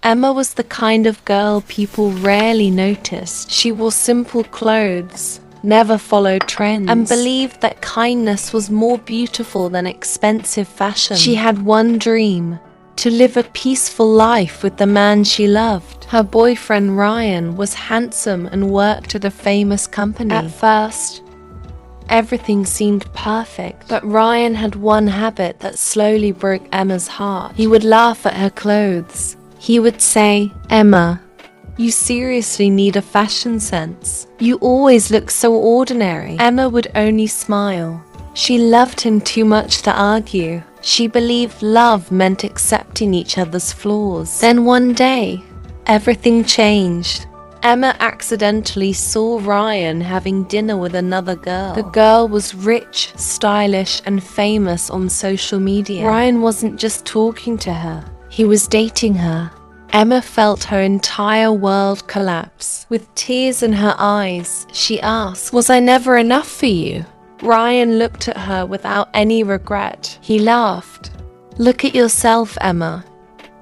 Emma was the kind of girl people rarely noticed. She wore simple clothes, never followed trends, and believed that kindness was more beautiful than expensive fashion. She had one dream: to live a peaceful life with the man she loved. Her boyfriend Ryan was handsome and worked at a famous company. At first, everything seemed perfect, but Ryan had one habit that slowly broke Emma's heart. He would laugh at her clothes. He would say, "Emma, you seriously need a fashion sense. You always look so ordinary." Emma would only smile. She loved him too much to argue. She believed love meant accepting each other's flaws. Then one day, everything changed. Emma accidentally saw Ryan having dinner with another girl. The girl was rich, stylish, and famous on social media. Ryan wasn't just talking to her, he was dating her. Emma felt her entire world collapse. With tears in her eyes, she asked, "Was I never enough for you?" Ryan looked at her without any regret. He laughed. "Look at yourself, Emma.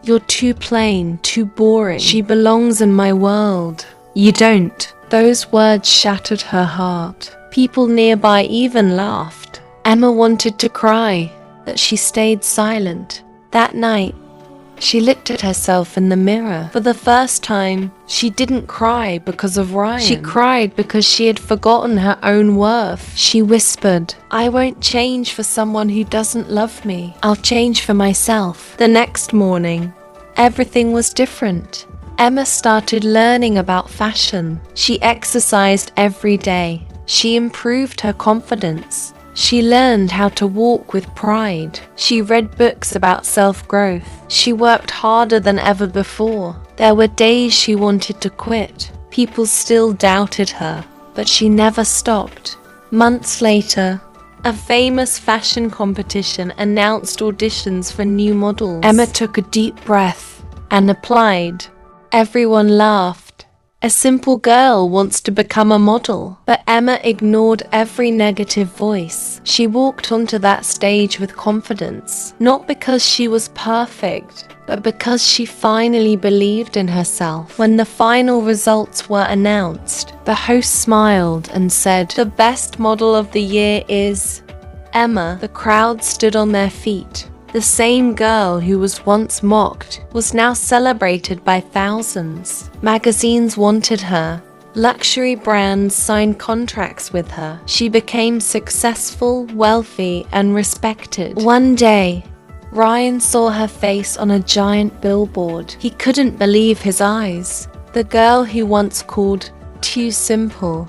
You're too plain, too boring. She belongs in my world. You don't." Those words shattered her heart. People nearby even laughed. Emma wanted to cry, but she stayed silent. That night, she looked at herself in the mirror. For the first time, she didn't cry because of Ryan. She cried because she had forgotten her own worth. She whispered, "I won't change for someone who doesn't love me. I'll change for myself." The next morning, everything was different. Emma started learning about fashion. She exercised every day. She improved her confidence. She learned how to walk with pride. She read books about self-growth. She worked harder than ever before. There were days she wanted to quit. People still doubted her, but she never stopped. Months later, a famous fashion competition announced auditions for new models. Emma took a deep breath and applied. Everyone laughed. A simple girl wants to become a model. But Emma ignored every negative voice. She walked onto that stage with confidence, not because she was perfect, but because she finally believed in herself. When the final results were announced, the host smiled and said, "The best model of the year is Emma." The crowd stood on their feet. The same girl who was once mocked was now celebrated by thousands. Magazines wanted her. Luxury brands signed contracts with her. She became successful, wealthy, and respected. One day, Ryan saw her face on a giant billboard. He couldn't believe his eyes. The girl he once called too simple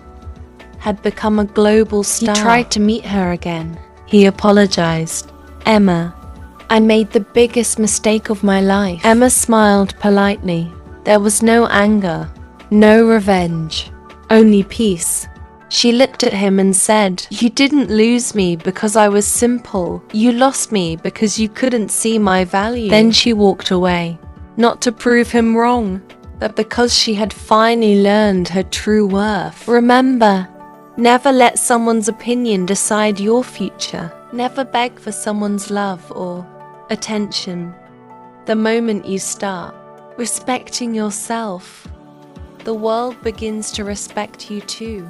had become a global star. He tried to meet her again. He apologized. "Emma, I made the biggest mistake of my life." Emma smiled politely. There was no anger, no revenge, only peace. She looked at him and said, "You didn't lose me because I was simple. You lost me because you couldn't see my value." Then she walked away, not to prove him wrong, but because she had finally learned her true worth. Remember, never let someone's opinion decide your future. Never beg for someone's love or attention. The moment you start respecting yourself, the world begins to respect you too.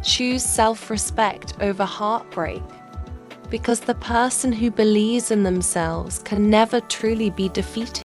Choose self-respect over heartbreak, because the person who believes in themselves can never truly be defeated.